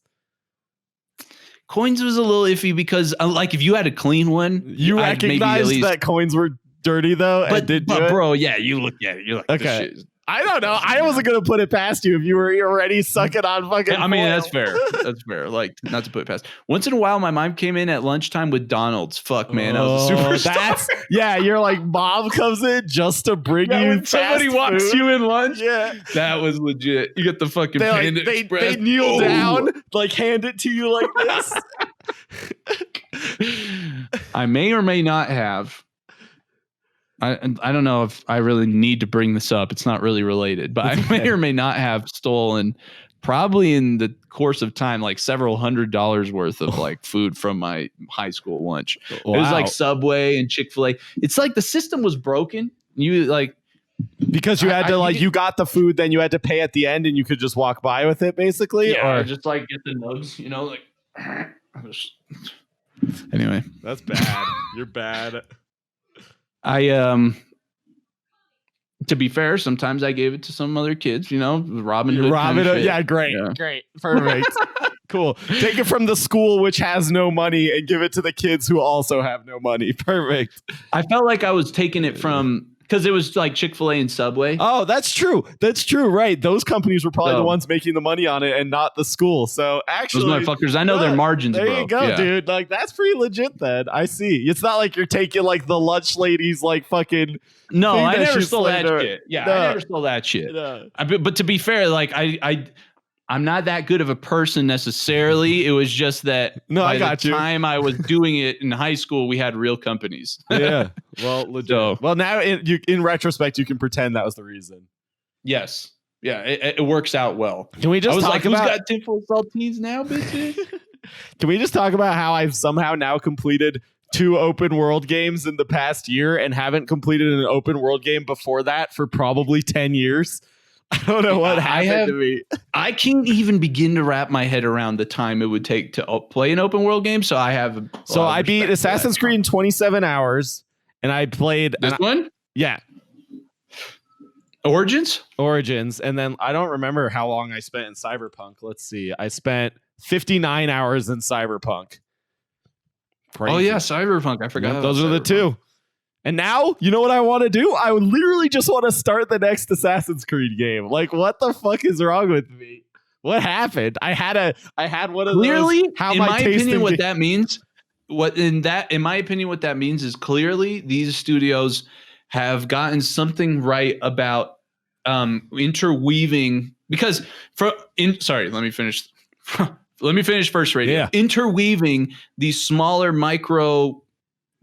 Coins was a little iffy because, like, if you had a clean one, you recognized that coins were dirty though. But bro, yeah, you look at it. You're like, okay. This shit. I don't know. I wasn't gonna put it past you if you were already sucking on fucking. I mean, that's fair. That's fair. Like, not to put it past. Once in a while, my mom came in at lunchtime with Donald's. Fuck, man, I was a superstar. You're like, mom comes in just to bring you. When somebody walks you in lunch. Yeah, that was legit. You get the fucking Panda Express. They kneel down, like hand it to you like this. I may or may not have. I don't know if I really need to bring this up. It's not really related, but I may or may not have stolen, probably in the course of time, like several $100s worth of like food from my high school lunch. Wow. It was like Subway and Chick-fil-A. It's like the system was broken. You like because you had to you got the food, then you had to pay at the end, and you could just walk by with it, basically. Yeah, or just like get the nugs, you know, like. Anyway, that's bad. You're bad. To be fair, sometimes I gave it to some other kids, you know, Robin Hood. Yeah, great. Perfect. Cool. Take it from the school, which has no money, and give it to the kids who also have no money. Perfect. I felt like I was taking it from, because it was like Chick-fil-A and Subway. Oh, that's true. That's true. Right. Those companies were probably the ones making the money on it and not the school. So actually, those motherfuckers, I know their margins, there bro. You go, dude. Like, that's pretty legit then. I see. It's not like you're taking like the lunch ladies, like fucking. No, I never stole that shit. Yeah, I never stole that shit. No. But to be fair, like I'm not that good of a person necessarily. It was just that by the time I was doing it in high school, we had real companies. Yeah. Well, legit. So, well, now in retrospect, you can pretend that was the reason. Yes. Yeah. It works out well. Can we just talk about who's got tinfoil saltines now, bitch? Can we just talk about how I've somehow now completed 2 open world games in the past year and haven't completed an open world game before that for probably 10 years? I don't know what happened to me. I can't even begin to wrap my head around the time it would take to play an open world game. So I have. So I beat Assassin's Creed in 27 hours, and I played this one. Yeah, Origins, and then I don't remember how long I spent in Cyberpunk. Let's see. I spent 59 hours in Cyberpunk. Crazy. Oh yeah, Cyberpunk. I forgot. Yep, those are the 2. And now, you know what I want to do? I would literally just want to start the next Assassin's Creed game. Like, what the fuck is wrong with me? What happened? I had one of clearly, those. How in my opinion, what that means, what that means is clearly these studios have gotten something right about interweaving, because let me finish. Let me finish first, radio. Yeah. Interweaving these smaller micro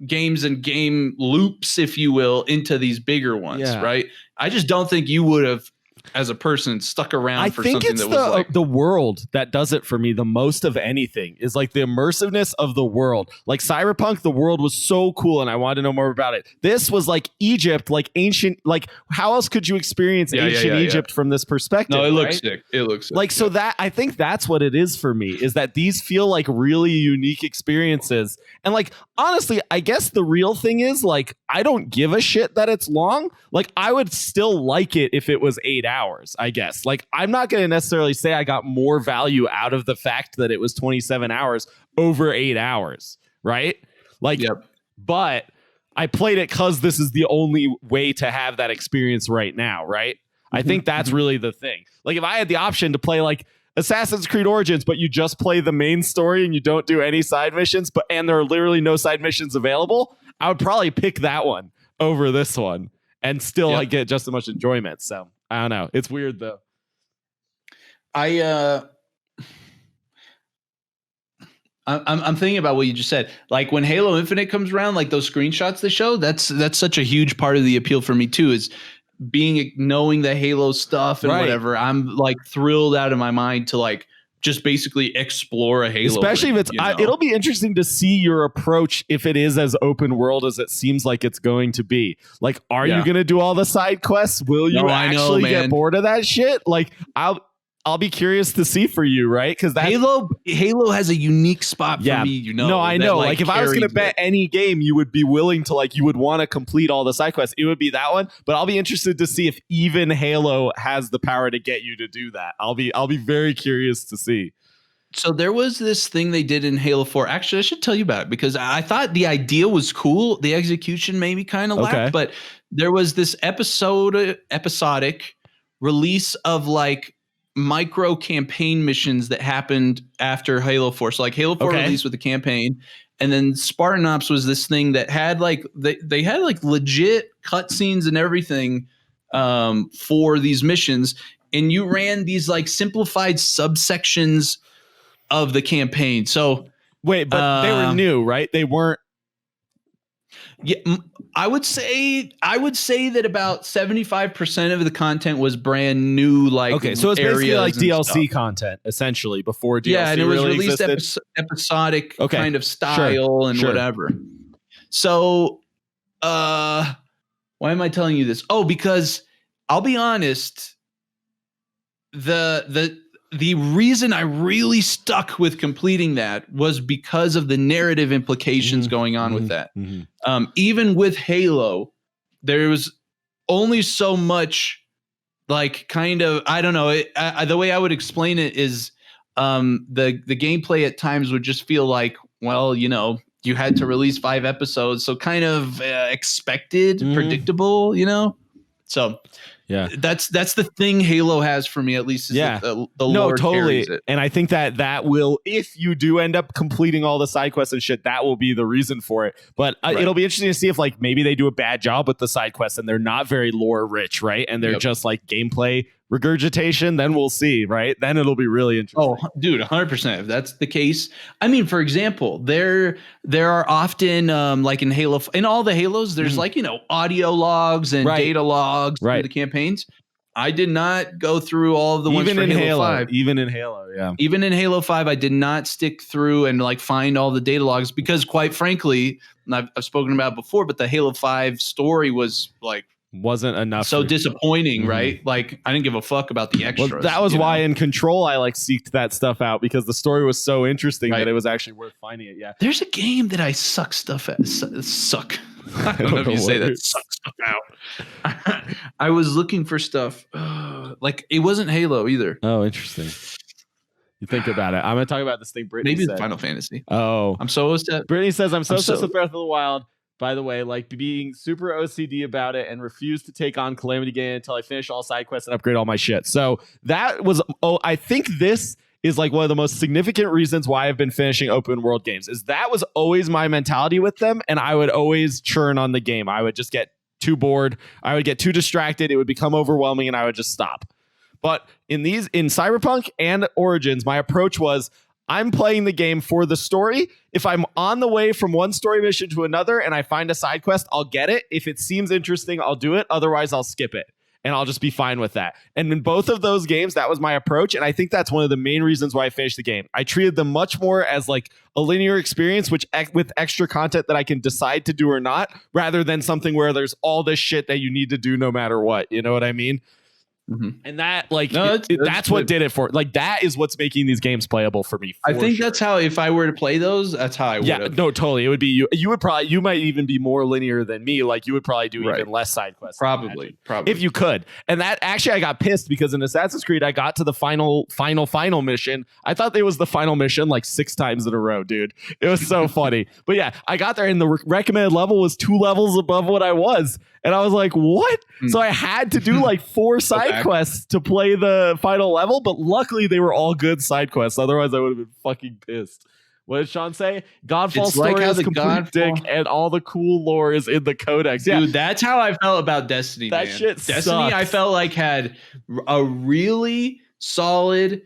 games and game loops, if you will, into these bigger ones, right? I just don't think you would have, as a person, stuck around for something that was like the world that does it for me the most of anything is like the immersiveness of the world. Like Cyberpunk, the world was so cool and I wanted to know more about it. This was like Egypt, like ancient, like how else could you experience ancient Egypt from this perspective? No, it looks sick. It looks sick. Like, so that I think that's what it is for me, is that these feel like really unique experiences. And like, honestly, I guess the real thing is like, I don't give a shit that it's long. Like, I would still like it if it was 8 hours, I guess. Like, I'm not going to necessarily say I got more value out of the fact that it was 27 hours over 8 hours, right? Like, but I played it because this is the only way to have that experience right now, right? I think that's really the thing. Like, if I had the option to play like Assassin's Creed Origins, but you just play the main story and you don't do any side missions, and there are literally no side missions available, I would probably pick that one over this one and still like get just as much enjoyment. So I don't know. It's weird though. I'm thinking about what you just said. Like when Halo Infinite comes around, like those screenshots they show, that's such a huge part of the appeal for me too, is knowing the Halo stuff and whatever. I'm like thrilled out of my mind to like just basically explore a Halo. Especially ring, if it's, it'll be interesting to see your approach if it is as open world as it seems like it's going to be. Like, are you going to do all the side quests? Will you actually get bored of that shit? Like, I'll be curious to see for you, right? Because Halo has a unique spot for me, you know. No, I know. Like if I was going to bet any game, you would be willing to you would want to complete all the side quests. It would be that one. But I'll be interested to see if even Halo has the power to get you to do that. I'll be very curious to see. So there was this thing they did in Halo 4. Actually, I should tell you about it because I thought the idea was cool. The execution maybe kind of lacked, but there was this episodic release of like micro campaign missions that happened after Halo 4. So like Halo 4 released with the campaign, and then Spartan Ops was this thing that had like they had like legit cutscenes and everything for these missions, and you ran these like simplified subsections of the campaign. So wait, but they were new, right? They weren't. Yeah, I would say that about 75% of the content was brand new. Like, so it's basically like DLC content, essentially, before DLC. Yeah, and it was really released episodic kind of style and whatever. So, why am I telling you this? Oh, because I'll be honest, the reason I really stuck with completing that was because of the narrative implications going on with that. Even with Halo, there was only so much like kind of, I don't know, the way I would explain it is the gameplay at times would just feel like, well, you know, you had to release 5 episodes, so kind of expected, predictable, you know? So yeah, that's the thing Halo has for me, at least. Is the lore carries it. And I think that will, if you do end up completing all the side quests and shit, that will be the reason for it. But it'll be interesting to see if like maybe they do a bad job with the side quests and they're not very lore rich, right? And they're just like gameplay regurgitation. Then we'll see, right? Then it'll be really interesting. Oh, dude, 100%. If that's the case, I mean, for example, there are often like in Halo, in all the Halos, there's like, you know, audio logs and data logs for the campaigns. I did not go through all of the ones for Halo 5. Even in Halo, yeah. Even in Halo 5, I did not stick through and like find all the data logs because, quite frankly, and I've spoken about it before, but the Halo 5 story was like wasn't enough. So disappointing, right? Like I didn't give a fuck about the extras. Well, that was why in Control I like seeked that stuff out because the story was so interesting that it was actually worth finding it. Yeah. There's a game that I suck stuff at. Suck. I don't know if you say that. Suck stuff out. I was looking for stuff. Like it wasn't Halo either. Oh, interesting. You think about it. I'm going to talk about this thing Brittany Maybe said. Final Fantasy. Oh. I'm so upset. Brittany says, I'm so obsessed with Breath of the Wild. By the way, like being super OCD about it and refuse to take on Calamity Gain until I finish all side quests and upgrade all my shit. So that was, I think this is like one of the most significant reasons why I've been finishing open world games is that was always my mentality with them. And I would always churn on the game. I would just get too bored. I would get too distracted. It would become overwhelming and I would just stop. But in Cyberpunk and Origins, my approach was I'm playing the game for the story. If I'm on the way from one story mission to another and I find a side quest, I'll get it. If it seems interesting, I'll do it. Otherwise, I'll skip it. And I'll just be fine with that. And in both of those games, that was my approach. And I think that's one of the main reasons why I finished the game. I treated them much more as like a linear experience, which with extra content that I can decide to do or not, rather than something where there's all this shit that you need to do no matter what. You know what I mean? Mm-hmm. And that, like, that's what did it for. Like, that is what's making these games playable for me. I think that's how, if I were to play those, that's how I would. Yeah, no, totally. It would be you. You would probably, you might even be more linear than me. Like, you would probably do even less side quests. Probably, if you could. And that actually, I got pissed because in Assassin's Creed, I got to the final mission. I thought it was the final mission like 6 times in a row, dude. It was so funny. But yeah, I got there and the recommended level was 2 levels above what I was. And I was like, what? So I had to do like 4 side quests to play the final level. But luckily, they were all good side quests. Otherwise, I would have been fucking pissed. What did Sean say? Godfall story is complete dick and all the cool lore is in the codex. Yeah. Dude, that's how I felt about Destiny, that man. Shit Destiny, sucks. I felt like had a really solid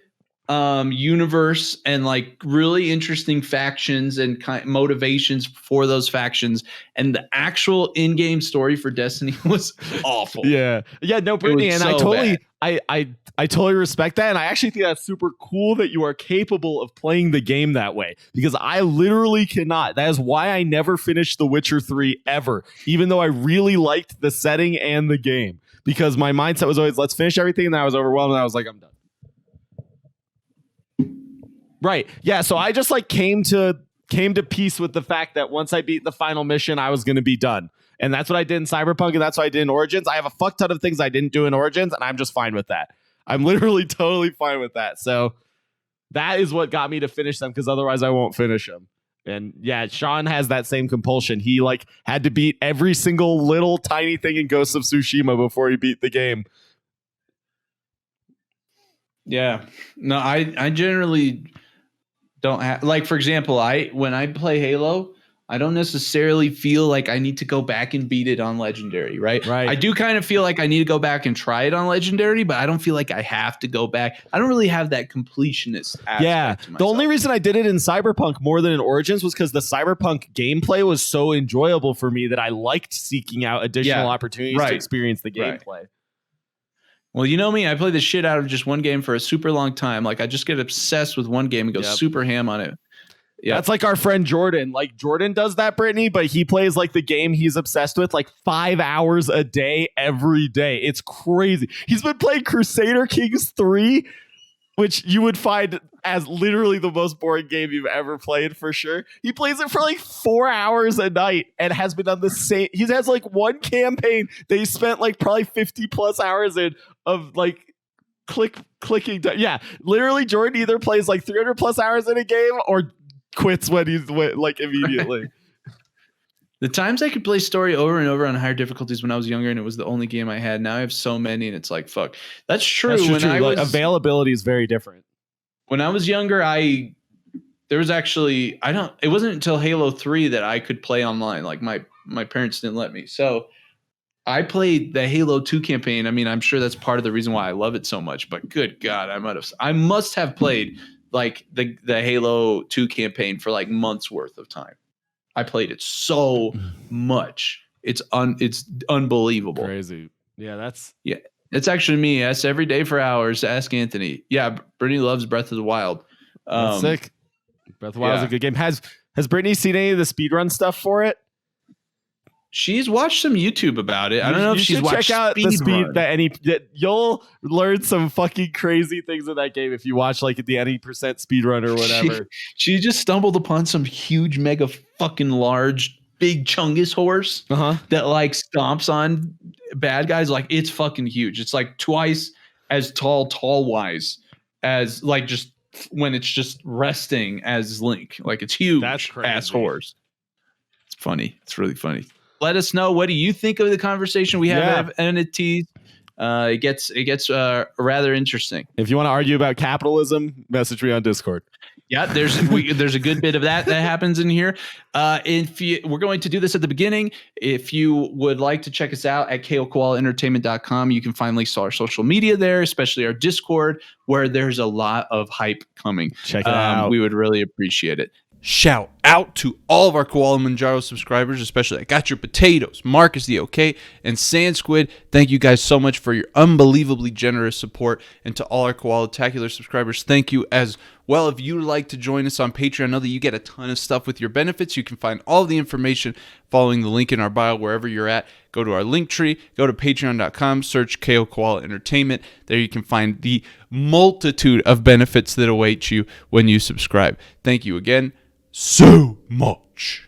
universe and like really interesting factions and motivations for those factions, and the actual in-game story for Destiny was awful. No, Brittany, and so I totally respect that, and I actually think that's super cool that you are capable of playing the game that way, because I literally cannot. That is why I never finished The Witcher 3 ever, even though I really liked the setting and the game, because my mindset was always, let's finish everything, and I was overwhelmed, and I was like, I'm done. Right. Yeah. So I just like came to peace with the fact that once I beat the final mission, I was going to be done. And that's what I did in Cyberpunk. And that's what I did in Origins. I have a fuck ton of things I didn't do in Origins, and I'm just fine with that. I'm literally totally fine with that. So that is what got me to finish them, because otherwise I won't finish them. And yeah, Sean has that same compulsion. He like had to beat every single little tiny thing in Ghost of Tsushima before he beat the game. Yeah. No, I generally don't have, like, for example, when I play Halo, I don't necessarily feel like I need to go back and beat it on Legendary, right? I do kind of feel like I need to go back and try it on Legendary, but I don't feel like I have to go back. I don't really have that completionist aspect to myself. The only reason I did it in Cyberpunk more than in Origins was because the Cyberpunk gameplay was so enjoyable for me that I liked seeking out additional opportunities to experience the gameplay. Well, you know me, I play the shit out of just one game for a super long time. Like, I just get obsessed with one game and go super ham on it. Yeah, that's like our friend Jordan. Like, Jordan does that, Brittany, but he plays like the game he's obsessed with like 5 hours a day, every day. It's crazy. He's been playing Crusader Kings 3, which you would find as literally the most boring game you've ever played, for sure. He plays it for like 4 hours a night and has been on the same. He has like one campaign that he spent like probably 50 plus hours in of like clicking. Yeah, literally, Jordan either plays like 300 plus hours in a game or quits when he's like immediately. The times I could play story over and over on higher difficulties when I was younger, and it was the only game I had. Now I have so many, and it's like, fuck. That's true. Availability is very different. When I was younger, it wasn't until Halo 3 that I could play online. Like, my parents didn't let me. So I played the Halo 2 campaign. I mean, I'm sure that's part of the reason why I love it so much, but good God, I must have played like the Halo 2 campaign for like months worth of time. I played it so much. It's unbelievable. Crazy. Yeah, it's actually me. Ask every day for hours. Ask Anthony. Yeah, Brittany loves Breath of the Wild. That's sick. Breath of the Wild is a good game. Has Brittany seen any of the speedrun stuff for it? She's watched some YouTube about it. I don't know if she's watched. Check out the speed you'll learn some fucking crazy things in that game if you watch like the any percent speedrun or whatever. She just stumbled upon some huge, mega fucking large, big Chungus horse that like stomps on bad guys. Like, it's fucking huge. It's like twice as tall wise as like just when it's just resting as Link. Like, it's huge. That's crazy. Ass horse. It's funny. It's really funny. Let us know, what do you think of the conversation we have at NFTs? It gets rather interesting. If you want to argue about capitalism, message me on Discord. Yeah, there's a good bit of that happens in here. We're going to do this at the beginning. If you would like to check us out at koalaentertainment.com, you can find links to our social media there, especially our Discord, where there's a lot of hype coming. Check it out. We would really appreciate it. Shout out to all of our Koala Manjaro subscribers, especially I Got Your Potatoes, Marcus the OK, and Sand Squid. Thank you guys so much for your unbelievably generous support. And to all our Koala-tacular subscribers, thank you as well. If you would like to join us on Patreon, know that you get a ton of stuff with your benefits. You can find all the information following the link in our bio wherever you're at. Go to our link tree, go to patreon.com, search KO Koala Entertainment. There you can find the multitude of benefits that await you when you subscribe. Thank you again so much.